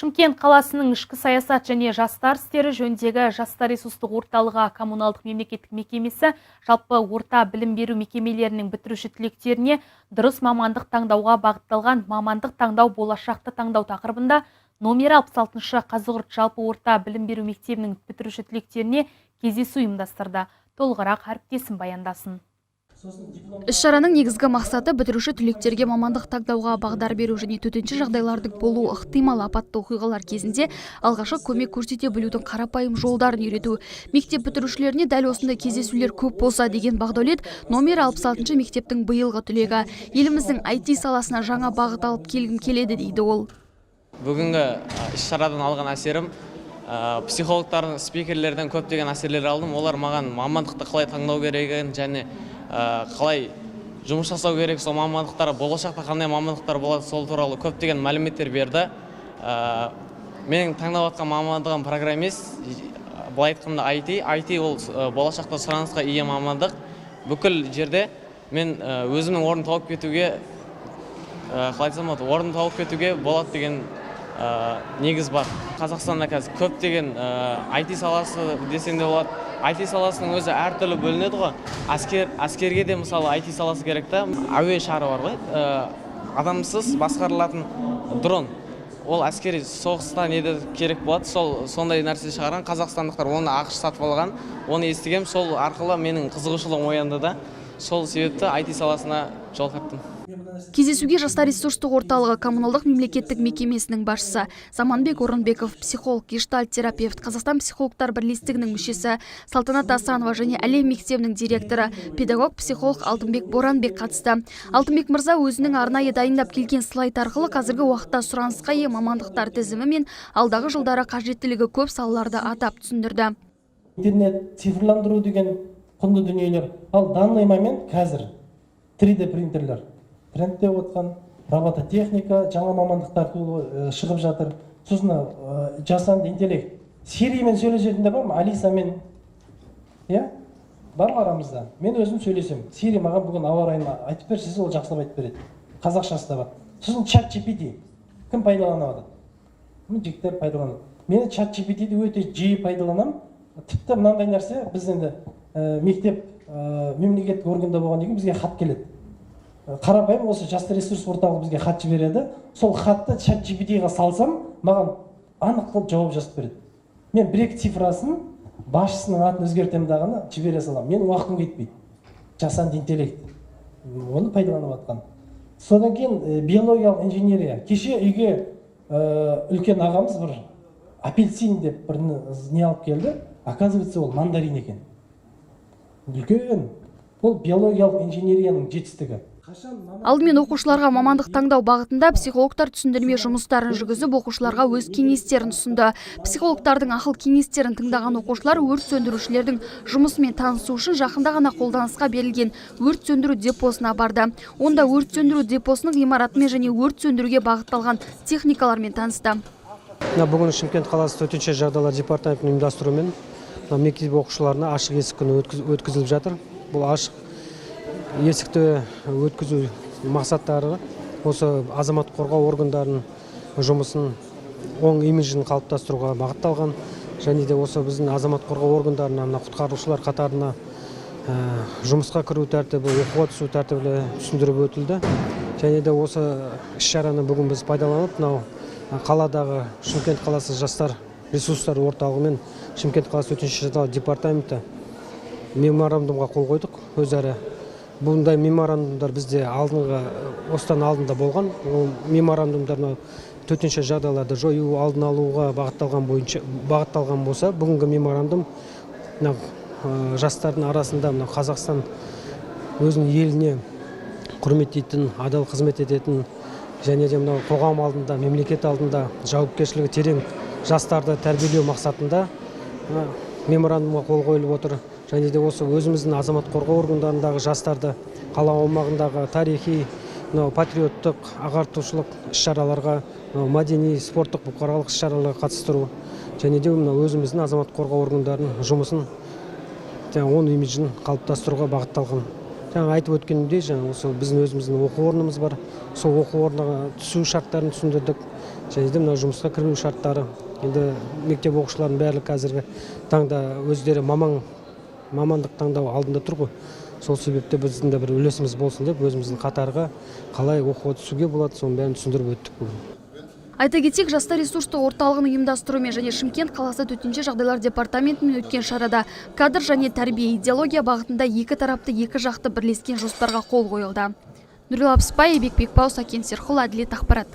Шымкент қаласының ішкі саясат және жастар істері жөніндегі жастар ресурстық орталығы коммуналдық мемлекеттік мекемесі жалпы орта білім беру мекемелерінің бітіруші түлектеріне дұрыс мамандық таңдауға бағытталған мамандық таңдау болашақты таңдау тақырыбында номер 66 Қазығұрт жалпы орта білім беру мектебінің бітіруші түлектеріне кездесу ұйымдастырды. Толығырақ әріптесім баяндасын. Іс-шараның негізгі мақсаты бітіруші түлектерге мамандық таңдауға бағдар беру және төтенше жағдайлардың болу ықтимал апатты оқиғалар кезінде алғашқы көмек көрсете білудің қарапайым жолдарын үйрету. Мектеп бітірушілеріне дәл осындай кездесулер көп болса деген Бақдәулет номер 66 мектептің биылғы түлегі. Еліміздің IT саласына жаңа бағыт алып келгім келеді дейді ол. Бүгінгі іс-шарадан алған әсерім психологтардың, спикерлерден көптеген әсерлер алдым. Олар маған мамандықты қалай таңдау керегін және қалай жұмыс жасау керек, сол мамандықтар, болашақта қандай мамандықтар болады, сол туралы көптеген мәліметтер берді. Менің таңдап жатқан мамандығым программист, былай айтқанда IT ол болашақта сұранысқа ие мамандық. Бүкіл жерде мен өзімнің орнын тауып кетуге, орнын тауып кетуге болады деген негіз бар. Қазақстанда қазір көптеген IT саласы десем де болады. IT саласының өзі әртүрлі бөлінеді ғой. Әскерге де мысалы IT саласы керек та. Әуе шары бар ғой. Адамсыз басқарылатын дрон. Ол әскери соғыста неде керек болады. Сондай нәрсе шығарған қазақстандықтар оны ақш сатып алған. Оны естігем, сол арқылы менің қызығушылығым оянды да. Сол себепті IT саласына жол тартым. Кездесуге жастар ресурстық орталығы коммуналдық мемлекеттік мекемесінің басшысы Заманбек Орынбеков, психолог, гештальт-терапевт, Қазақстан психологтар бірлестігінің мүшесі Салтанат Асанова және Әлем мектебінің директоры, педагог-психолог Алтынбек Боранбек қатысты. Алтынбек мырза өзінің арнайы дайындап келген слайд арқылы қазіргі уақытта сұранысқа ие мамандықтар тізімі мен алдағы жылдары қажеттілігі көп салаларды атап түсіндірді. Интернет, цифрландыру деген құнды дүниелер. Ал данный момент қазір 3D принтерлер трендте отқан, робототехника, жаңа мамандықтар шығып жатыр. Сосын жасанды интеллект. Сириямен сөйлесетіндер бар ма? Алисамен, бар арамызда. Мен өзім сөйлесем. Сирия маған бүгін ауа райын айтып берсе, ол жақсылап айтып береді. Қазақшасы да бар. Сосын ChatGPT. Кім пайдаланады? Жігіттер пайдаланады. Мен ChatGPT-ді өте жиі пайдаланамын. Тіпті мынандай нәрсе, біз енді мектеп мемлекеттік органда болған деген бізге хат келеді. Қарапайым осы жастар ресурс орталығы бізге хат жібереді. Сол хатты ChatGPT-ға салсам, маған анық қылып жауап жазып береді. Мен бір-екі цифрасын басшысының атын өзгертемін дағаны жібере салам. Мен уақытым кетпейді. Жасанды интеллект. Оны пайдаланып жатқан. Содан кейін биологиялық инженерия. Кеше үйге үлкен ағамыз бір апельсин деп бір не алып келді. Оказывается, ол мандарин екен. Үлкен. Ол биологиялық инженерияның жетістігі. Алдымен оқушыларға мамандық таңдау бағытында психологтар түсіндірме жұмыстарын жүргізіп, оқушыларға өз кеңестерін ұсынды. Психологтардың ақыл кеңестерін тыңдаған оқушылар өрт сөндірушілердің жұмысымен танысу үшін жақында ғана қолданысқа берілген өрт сөндіру депосына барды. Онда өрт сөндіру депосының ғимаратымен және өрт сөндіруге бағытталған техникалармен танысты. Бүгін Шымкент қаласы төтенше жағдайлар департаментінің ұйымдастыруымен мектеп оқушыларына ашық есік күні өткізіліп жатыр. Бұл ашық есікті өткізу мақсаттары осы азамат қорғау органдарының жұмысын, оң имиджін қалыптастыруға бағытталған, және де осы біздің азамат қорғау органдарына құтқарушылар қатарына жұмысқа кіру тәртібі, оқуға түсу тәртібі түсіндіріп өтілді. Және де осы іс-шараны бүгін біз пайдаланып, қаладағы Шымкент қаласы жастар ресурстар орталығы мен Шымкент қаласы төтенше жағдайлар департаменті меморандумға қол қойдық. Өзара бұндай меморандумдар бізде осыдан алдында болған. Ол меморандумдар төтенше жағдайларды жою, алдын алуға бағытталған болса, бүгінгі меморандум жастардың арасында Қазақстан өзінің еліне құрметтейтін, адал қызмет ететін, және де қоғам алдында, мемлекет алдында жауапкершілігі терең жастарды тәрбиелеу мақсатында меморандумға қол қойылып отыр. Және де осы өзіміздің азамат қорғау органдарындағы жастарды қала аумағындағы тарихи, патриоттық, ағартушылық іс-шараларға, мәдени, спорттық, бұқаралық іс-шараларға қатыстыру. Және де өзіміздің азамат қорғау органдарының жұмысын, оң имиджін қалыптастыруға бағытталған. Жаңа айтып өткенімдей, осы біздің өзіміздің оқу орнымыз бар. Сол оқу орнына түсу шарттарын түсіндірдік. және де мына жұмысқа кіру шарттары. Енді мектеп оқушыларының барлығы қазіргі таңда өздері мамандық таңдау алдында тұр ғой. Сол себепте біздің де бір үлесіміз болсын деп өзіміздің қатарға қалай оқуға түсуге болады, соның бәрін түсіндіріп өттік бүгін. Айта кетсек, жастар ресурстық орталығының ұйымдастыруымен және Шымкент қаласы төтенше жағдайлар департаментімен өткен шарада кадр және тәрбие идеология бағытында екі тарапты екі жақты бірлескен жоспарға қол қойылды. Нұрила Абыспай, Бекбекбау, Сакен Серхол, әділет ақпарат.